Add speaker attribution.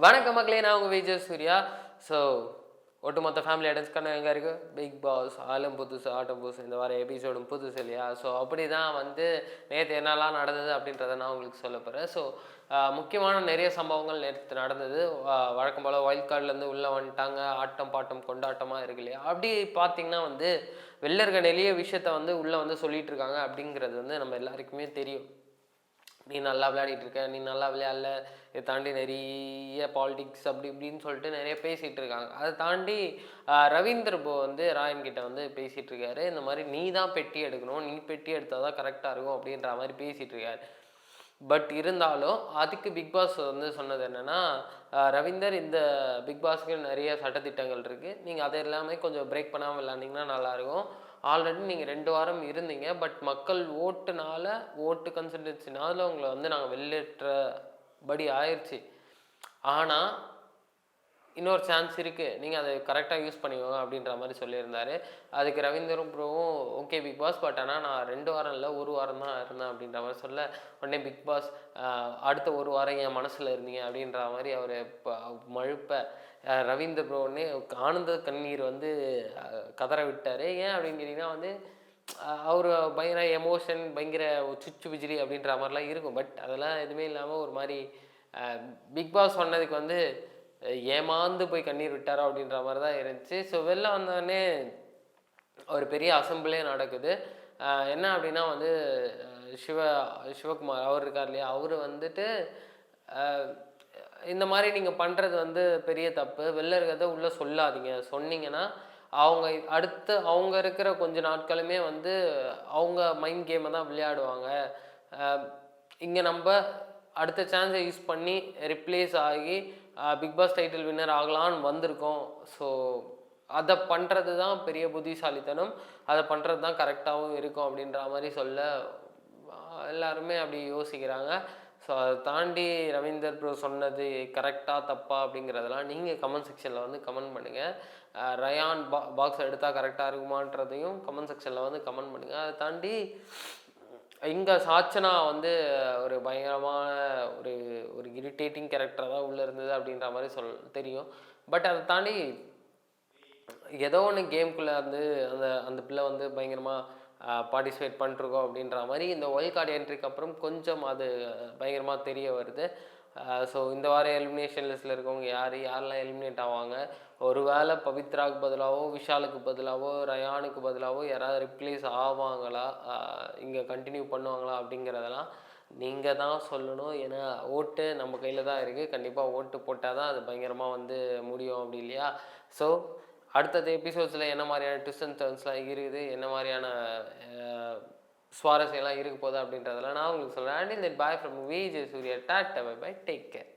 Speaker 1: வணக்கம் மக்களே, நான் உங்கள் விஜய் சூர்யா. ஸோ ஒட்டுமொத்த ஃபேமிலி அட்டன்ஸ்க்கான எங்கே இருக்குது பிக் பாஸ். ஆளும் புதுசு ஆட்டம் புதுசு, இந்த வார எபிசோடும் புதுசு இல்லையா? ஸோ அப்படி தான் வந்து நேற்று என்னெல்லாம் நடந்தது அப்படின்றத நான் உங்களுக்கு சொல்ல போகிறேன். ஸோ முக்கியமான நிறைய சம்பவங்கள் நேற்று நடந்தது. வழக்கம் போல் வைல்ட் கார்ட்லேருந்து உள்ளே வந்துட்டாங்க. ஆட்டம் பாட்டம் கொண்டாட்டமாக இருக்கு இல்லையா? அப்படி பார்த்தீங்கன்னா வந்து வெளில இருக்க நிறைய விஷயத்த வந்து உள்ளே வந்து சொல்லிகிட்டு இருக்காங்க அப்படிங்கிறது வந்து நம்ம எல்லாருக்குமே தெரியும். நீ நல்லா விளையாடிட்டு இருக்க, நீ நல்லா விளையாடல, இதை தாண்டி நிறைய பாலிடிக்ஸ் அப்படி இப்படின்னு சொல்லிட்டு நிறைய பேசிகிட்டு இருக்காங்க. அதை தாண்டி ரவீந்தர் வந்து ராயன் கிட்ட வந்து பேசிகிட்டு இருக்காரு. இந்த மாதிரி நீ தான் பெட்டி எடுக்கணும், நீ பெட்டி எடுத்தால் தான் கரெக்டாக இருக்கும் அப்படின்ற மாதிரி பேசிகிட்டு இருக்காரு. பட் இருந்தாலும் அதுக்கு பிக் பாஸ் வந்து சொன்னது என்னென்னா, ரவீந்தர் இந்த பிக் பாஸ்க்கு நிறைய சட்டத்திட்டங்கள் இருக்குது, நீங்கள் அதை எல்லாமே கொஞ்சம் பிரேக் பண்ணாமல் விளாண்டிங்கன்னா நல்லாயிருக்கும். ஆல்ரெடி நீங்கள் 2 வாரம் இருந்தீங்க, பட் மக்கள் ஓட்டு கன்சல்டன்சினால உங்களை வந்து நாங்கள் வெளியேற்றபடி ஆயிடுச்சு. ஆனால் இன்னொரு சான்ஸ் இருக்குது, நீங்கள் அதை கரெக்டாக யூஸ் பண்ணிக்கோங்க அப்படின்ற மாதிரி சொல்லியிருந்தார். அதுக்கு ரவீந்தரும் ப்ரோவும் ஓகே பிக் பாஸ், பட் ஆனால் நான் 2 வாரம் இல்லை 1 வாரம் தான் இருந்தேன் அப்படின்ற மாதிரி சொல்ல, உடனே பிக் பாஸ் அடுத்த 1 வாரம் என் மனசில் இருந்தீங்க அப்படின்ற மாதிரி அவர் மழுப்ப ரவீந்தர் ப்ரோ உடனே ஆனந்த கண்ணீர் வந்து கதற விட்டார். ஏன் அப்படின்னு கேட்டிங்கன்னா வந்து அவர் பயங்கர எமோஷன், பயங்கர சுச்சு பிஜிரி அப்படின்ற மாதிரிலாம் இருக்கும். பட் அதெல்லாம் எதுவுமே இல்லாமல் ஒரு மாதிரி பிக் பாஸ் சொன்னதுக்கு வந்து ஏமாந்து போய் கண்ணீர் விட்டாரோ அப்படின்ற மாதிரி தான் இருந்துச்சு. ஸோ வெளில வந்தோடனே ஒரு பெரிய அசம்பிளே நடக்குது. என்ன அப்படின்னா வந்து சிவகுமார் அவர் இருக்கார் இல்லையா, அவர் வந்துட்டு இந்த மாதிரி நீங்கள் பண்ணுறது வந்து பெரிய தப்பு, வெளில இருக்கிறத உள்ளே சொல்லாதீங்க, சொன்னீங்கன்னா அவங்க இருக்கிற கொஞ்ச நாட்களுமே வந்து அவங்க மைண்ட் கேமை தான் விளையாடுவாங்க. இங்கே நம்ம அடுத்த சான்ஸை யூஸ் பண்ணி ரிப்ளேஸ் ஆகி பிக் பாஸ் டைட்டில் வின்னர் ஆகலான்னு வந்திருக்கோம். ஸோ அதை பண்ணுறது தான் பெரிய புத்திசாலித்தனம், அதை பண்ணுறது தான் கரெக்டாகவும் இருக்கும் அப்படின்ற மாதிரி சொல்ல எல்லாருமே அப்படி யோசிக்கிறாங்க. ஸோ அதை தாண்டி ரவீந்தர் ப்ரோ சொன்னது கரெக்டாக தப்பா அப்படிங்கிறதெல்லாம் நீங்கள் கமெண்ட் செக்ஷனில் வந்து கமெண்ட் பண்ணுங்கள். ரயான் பாக்ஸ் எடுத்தால் கரெக்டாக இருக்குமான்றதையும் கமெண்ட் செக்ஷனில் வந்து கமெண்ட் பண்ணுங்கள். அதை தாண்டி இங்கே சாச்சனா வந்து ஒரு பயங்கரமான ஒரு ஒரு இரிட்டேட்டிங் கேரக்டராக தான் உள்ளே இருந்தது அப்படின்ற மாதிரி தெரியும். பட் அதை தாண்டி ஏதோ ஒன்று கேம்குள்ளே வந்து அந்த பிள்ளை வந்து பயங்கரமாக பார்ட்டிசிபேட் பண்ணிருக்கோம் அப்படின்ற மாதிரி இந்த ஒயில்ட் கார்டு என்ட்ரிக்கு அப்புறம் கொஞ்சம் அது பயங்கரமாக தெரிய வருது. ஸோ இந்த வாரம் எலிமினேஷன் லிஸ்ட்டில் இருக்கவங்க யாரெல்லாம் எலிமினேட் ஆவாங்க, ஒரு வேளை பவித்ராவுக்கு பதிலாகவோ விஷாலுக்கு பதிலாகவோ ரயானுக்கு பதிலாகவோ யாராவது ரிப்ளேஸ் ஆவாங்களா, இங்கே கண்டினியூ பண்ணுவாங்களா அப்படிங்கிறதெல்லாம் நீங்கள் தான் சொல்லணும். ஏன்னா ஓட்டு நம்ம கையில் தான் இருக்குது. கண்டிப்பாக ஓட்டு போட்டால் தான் அது பயங்கரமாக வந்து முடியும் அப்படி இல்லையா? ஸோ அடுத்தது எபிசோட்ஸில் என்ன மாதிரியான ட்விஸ்ட் அண்ட் டர்ன்ஸ்லாம் இருக்குது, என்ன மாதிரியான சுவாரஸ்யம்லாம் இருக்க போகுது அப்படின்றதெல்லாம் நான் உங்களுக்கு சொல்கிறேன். And then bye from Vijay Surya. Tata bye bye, take care.